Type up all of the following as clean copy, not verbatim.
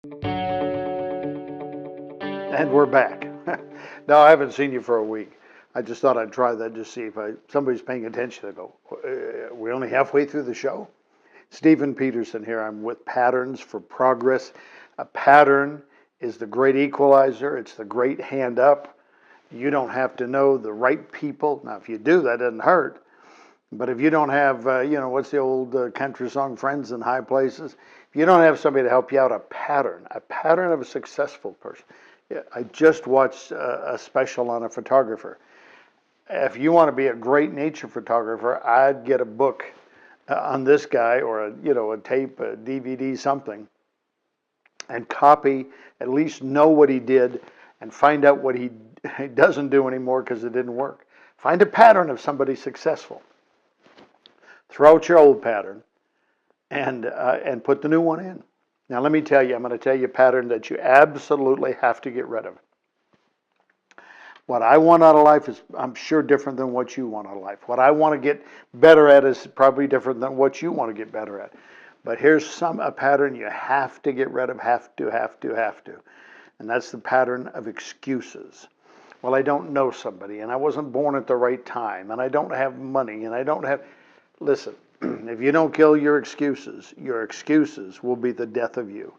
And we're back. No, I haven't seen you for a week. I just thought I'd try that to see if somebody's paying attention. I go, we're only halfway through the show. Stephen Peterson here. I'm with Patterns for Progress. A pattern is the great equalizer. It's the great hand up. You don't have to know the right people. Now, if you do, that doesn't hurt. But if you don't have, what's the old country song, Friends in High Places? If you don't have somebody to help you out, a pattern of a successful person. Yeah, I just watched a special on a photographer. If you want to be a great nature photographer, I'd get a book on this guy, or a tape, a DVD, something, and copy, at least know what he did, and find out what he doesn't do anymore because it didn't work. Find a pattern of somebody successful. Throw out your old pattern and put the new one in. Now let me tell you, I'm going to tell you a pattern that you absolutely have to get rid of. What I want out of life is, I'm sure, different than what you want out of life. What I want to get better at is probably different than what you want to get better at. But here's a pattern you have to get rid of, have to. And that's the pattern of excuses. Well, I don't know somebody, and I wasn't born at the right time, and I don't have money, and I don't have... Listen, if you don't kill your excuses will be the death of you.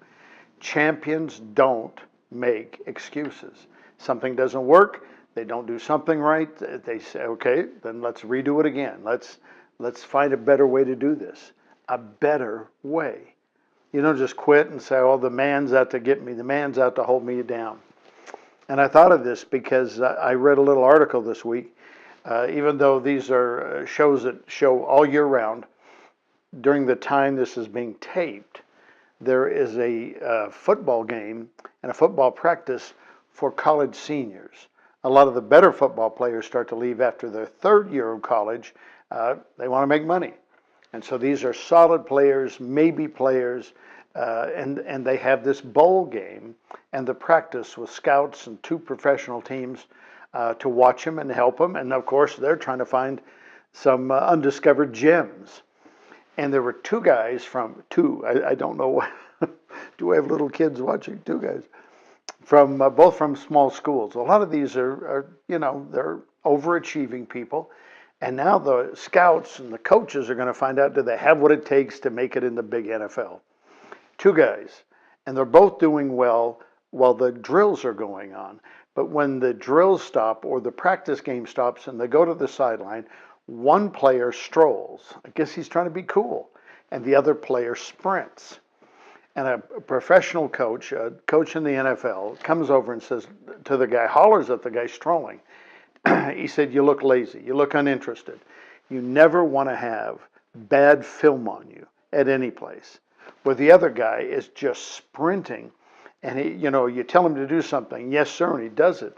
Champions don't make excuses. Something doesn't work, they don't do something right, they say, okay, then let's redo it again. Let's find a better way to do this. A better way. You don't just quit and say, oh, the man's out to get me, the man's out to hold me down. And I thought of this because I read a little article this week. Even though these are shows that show all year round, during the time this is being taped, there is a football game and a football practice for college seniors. A lot of the better football players start to leave after their third year of college. They want to make money. And so these are solid players, maybe players, and they have this bowl game and the practice with scouts and two professional teams to watch them and help them. And of course, they're trying to find some undiscovered gems. And there were two guys I don't know, do I have little kids watching? Two guys from both from small schools. A lot of these are they're overachieving people. And now the scouts and the coaches are going to find out, do they have what it takes to make it in the big NFL? Two guys. And they're both doing well while the drills are going on. But when the drills stop or the practice game stops and they go to the sideline, one player strolls. I guess he's trying to be cool. And the other player sprints. And a professional coach, a coach in the NFL, comes over and says to the guy, hollers at the guy strolling. He said, you look lazy. You look uninterested. You never want to have bad film on you at any place. Where the other guy is just sprinting. And you tell him to do something, yes, sir, and he does it.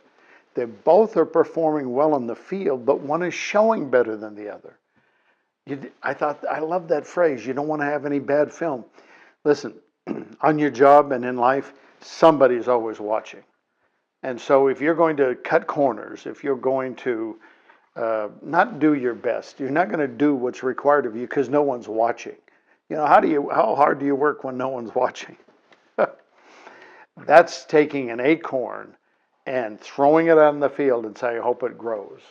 They both are performing well on the field, but one is showing better than the other. I love that phrase. You don't want to have any bad film. Listen, on your job and in life, somebody's always watching. And so if you're going to cut corners, if you're going to not do your best, you're not going to do what's required of you because no one's watching. How hard do you work when no one's watching? That's taking an acorn and throwing it out in the field and saying, I hope it grows.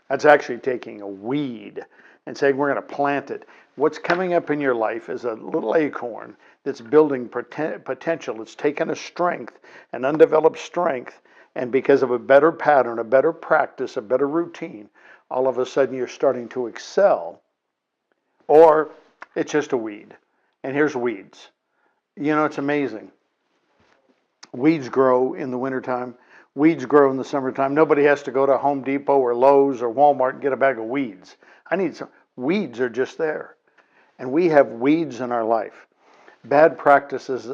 That's actually taking a weed and saying, we're going to plant it. What's coming up in your life is a little acorn that's building potential. It's taken a strength, an undeveloped strength, and because of a better pattern, a better practice, a better routine, all of a sudden you're starting to excel. Or it's just a weed. And here's weeds. It's amazing. Weeds grow in the wintertime. Weeds grow in the summertime. Nobody has to go to Home Depot or Lowe's or Walmart and get a bag of weeds. Weeds are just there. And we have weeds in our life. Bad practices.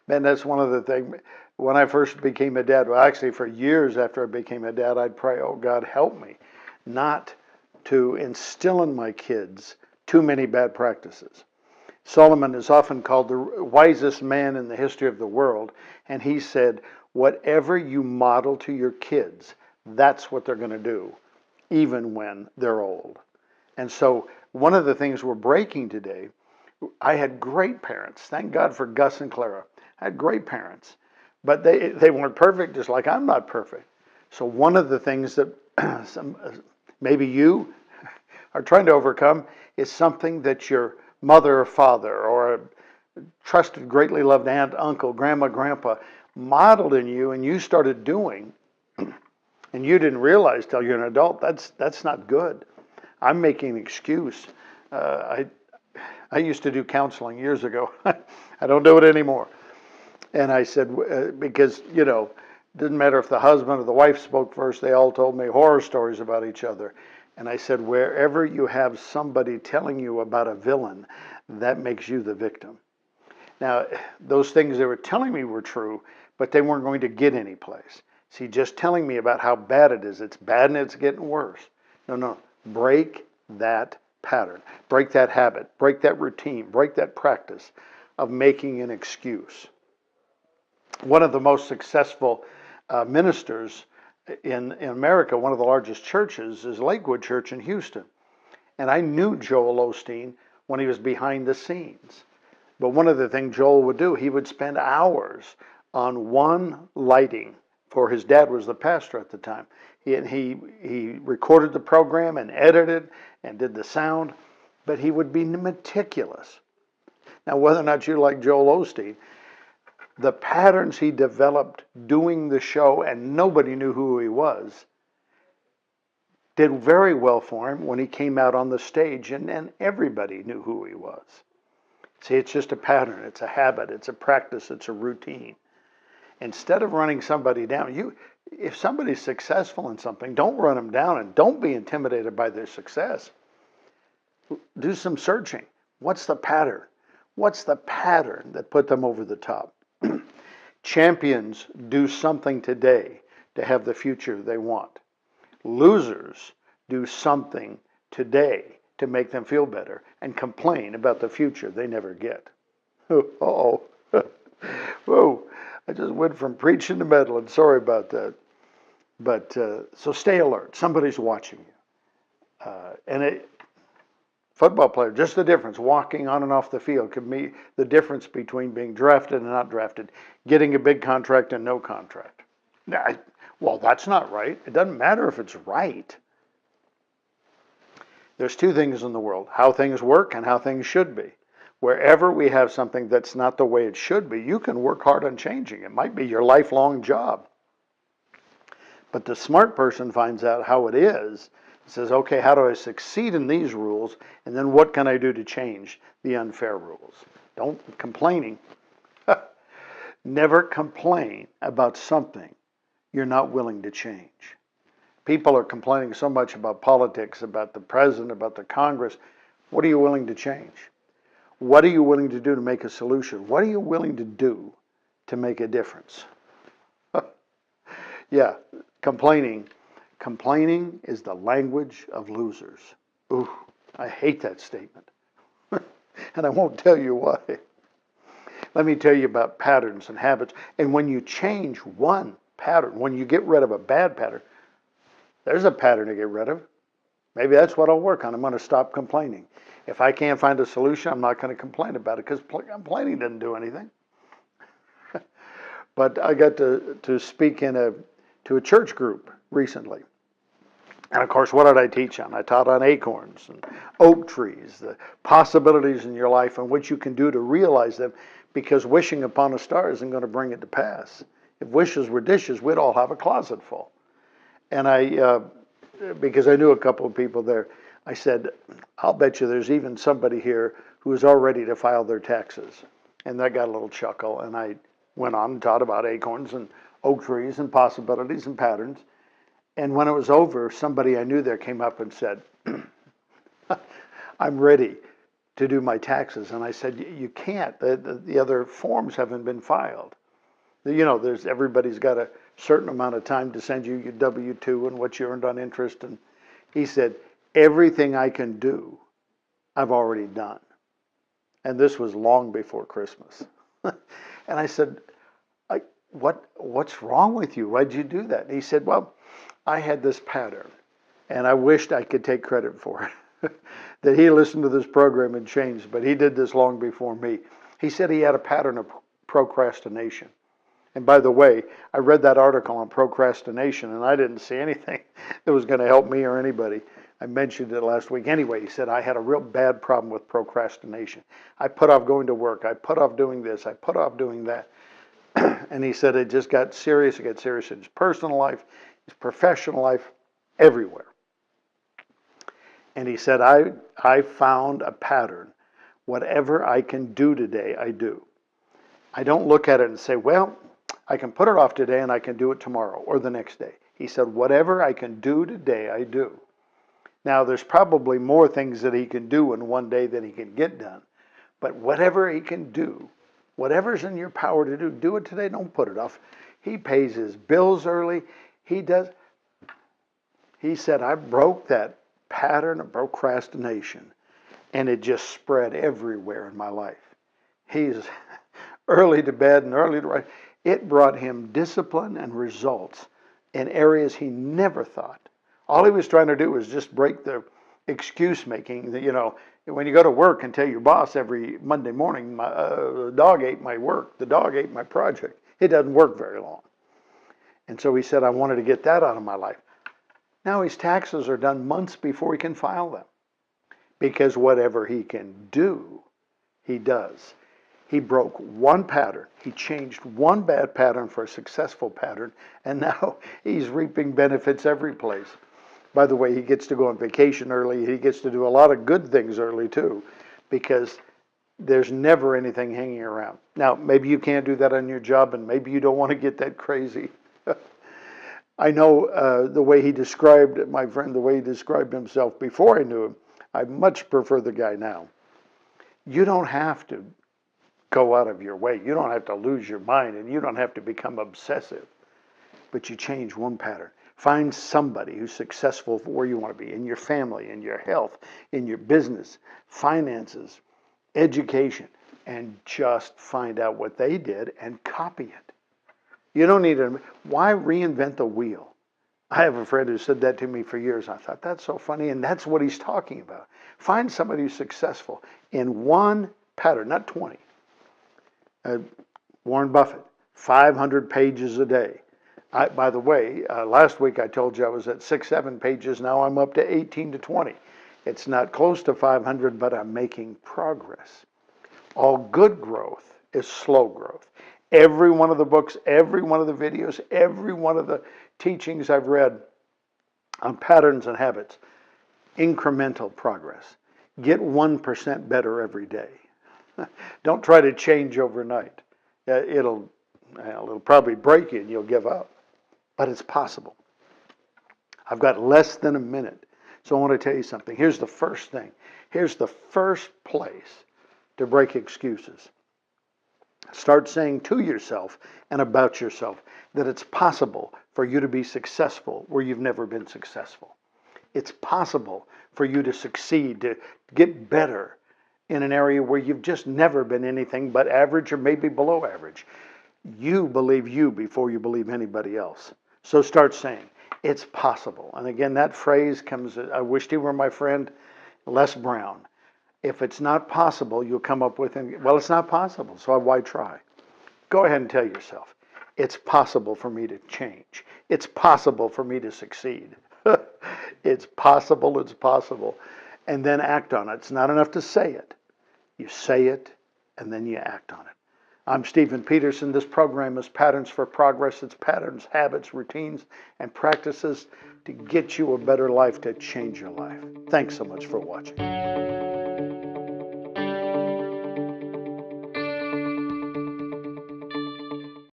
Man, that's one of the things. When I first became a dad, well, actually for years after I became a dad, I'd pray, oh God, help me not to instill in my kids too many bad practices. Solomon is often called the wisest man in the history of the world, and he said, whatever you model to your kids, that's what they're going to do, even when they're old. And so one of the things we're breaking today, I had great parents. Thank God for Gus and Clara. I had great parents, but they weren't perfect, just like I'm not perfect. So one of the things that maybe you are trying to overcome is something that your mother or father or a trusted, greatly loved aunt, uncle, grandma, grandpa modeled in you, and you started doing, and you didn't realize till you're an adult. That's not good. I'm making an excuse. I used to do counseling years ago. I don't do it anymore. And I said, because, it didn't matter if the husband or the wife spoke first, they all told me horror stories about each other. And I said, wherever you have somebody telling you about a villain, that makes you the victim. Now, those things they were telling me were true, but they weren't going to get any place. See, just telling me about how bad it is, it's bad and it's getting worse. No, break that pattern, break that habit, break that routine, break that practice of making an excuse. One of the most successful ministers in America, one of the largest churches, is Lakewood Church in Houston. And I knew Joel Osteen when he was behind the scenes. But one of the things Joel would do, he would spend hours on one lighting, for his dad was the pastor at the time. He recorded the program and edited and did the sound, but he would be meticulous. Now, whether or not you like Joel Osteen, the patterns he developed doing the show, and nobody knew who he was, did very well for him when he came out on the stage, and everybody knew who he was. See, it's just a pattern, it's a habit, it's a practice, it's a routine. Instead of running somebody down, if somebody's successful in something, don't run them down and don't be intimidated by their success. Do some searching. What's the pattern? What's the pattern that put them over the top? Champions do something today to have the future they want. Losers do something today to make them feel better and complain about the future they never get. Uh-oh. Whoa. I just went from preaching to meddling. Sorry about that. But so stay alert. Somebody's watching you. Football player, just the difference, walking on and off the field could be the difference between being drafted and not drafted, getting a big contract and no contract. Well, that's not right. It doesn't matter if it's right. There's two things in the world, how things work and how things should be. Wherever we have something that's not the way it should be, you can work hard on changing. It might be your lifelong job. But the smart person finds out how it is, says, okay, how do I succeed in these rules? And then what can I do to change the unfair rules? Don't complaining. Never complain about something you're not willing to change. People are complaining so much about politics, about the president, about the Congress. What are you willing to change? What are you willing to do to make a solution? What are you willing to do to make a difference? Yeah, complaining. Complaining is the language of losers. Ooh, I hate that statement. And I won't tell you why. Let me tell you about patterns and habits. And when you change one pattern, when you get rid of a bad pattern, there's a pattern to get rid of. Maybe that's what I'll work on. I'm going to stop complaining. If I can't find a solution, I'm not going to complain about it because complaining doesn't do anything. But I got to speak to a church group recently. And of course, what did I teach on? I taught on acorns and oak trees, the possibilities in your life and what you can do to realize them, because wishing upon a star isn't going to bring it to pass. If wishes were dishes, we'd all have a closet full. And because I knew a couple of people there, I said, I'll bet you there's even somebody here who is all ready to file their taxes. And that got a little chuckle. And I went on and taught about acorns and oak trees and possibilities and patterns. And when it was over, somebody I knew there came up and said, I'm ready to do my taxes. And I said, you can't. The other forms haven't been filed. Everybody's got a certain amount of time to send you your W-2 and what you earned on interest. And he said, everything I can do, I've already done. And this was long before Christmas. And I said, what's wrong with you? Why'd you do that? And he said, well, I had this pattern, and I wished I could take credit for it. That he listened to this program and changed, but he did this long before me. He said he had a pattern of procrastination. And by the way, I read that article on procrastination, and I didn't see anything that was going to help me or anybody. I mentioned it last week. Anyway, he said, I had a real bad problem with procrastination. I put off going to work. I put off doing this. I put off doing that. And he said it just got serious. It got serious in his personal life, his professional life, everywhere. And he said, I found a pattern. Whatever I can do today, I do. I don't look at it and say, well, I can put it off today and I can do it tomorrow or the next day. He said, whatever I can do today, I do. Now, there's probably more things that he can do in one day than he can get done. But whatever he can do, whatever's in your power to do it today. Don't put it off. He pays his bills early. He does. He said, I broke that pattern of procrastination, and it just spread everywhere in my life. He's early to bed and early to rise. It brought him discipline and results in areas he never thought. All he was trying to do was just break the excuse making. You know, when you go to work and tell your boss every Monday morning, the dog ate my work, the dog ate my project. It doesn't work very long. And so he said, I wanted to get that out of my life. Now his taxes are done months before he can file them. Because whatever he can do, he does. He broke one pattern. He changed one bad pattern for a successful pattern, and now he's reaping benefits every place. By the way, he gets to go on vacation early. He gets to do a lot of good things early too, because there's never anything hanging around. Now, maybe you can't do that on your job, and maybe you don't want to get that crazy. I know the way he described, my friend, the way he described himself before I knew him, I much prefer the guy now. You don't have to go out of your way. You don't have to lose your mind, and you don't have to become obsessive. But you change one pattern. Find somebody who's successful for where you want to be, in your family, in your health, in your business, finances, education, and just find out what they did and copy it. You don't need to. Why reinvent the wheel? I have a friend who said that to me for years. I thought, that's so funny, and that's what he's talking about. Find somebody who's successful in one pattern, not 20. Warren Buffett, 500 pages a day. By the way, last week I told you I was at 6, 7 pages. Now I'm up to 18 to 20. It's not close to 500, but I'm making progress. All good growth is slow growth. Every one of the books, every one of the videos, every one of the teachings I've read on patterns and habits, incremental progress. Get 1% better every day. Don't try to change overnight. It'll probably break you and you'll give up. But it's possible. I've got less than a minute. So I want to tell you something. Here's the first thing. Here's the first place to break excuses. Start saying to yourself and about yourself that it's possible for you to be successful where you've never been successful. It's possible for you to succeed, to get better in an area where you've just never been anything but average or maybe below average. You believe you before you believe anybody else. So start saying, it's possible. And again, that phrase comes, I wished he were my friend, Les Brown. If it's not possible, you'll come up with, well, it's not possible, so why try? Go ahead and tell yourself, it's possible for me to change. It's possible for me to succeed. It's possible, it's possible. And then act on it. It's not enough to say it. You say it, and then you act on it. I'm Stephen Peterson. This program is Patterns for Progress. It's patterns, habits, routines, and practices to get you a better life, to change your life. Thanks so much for watching.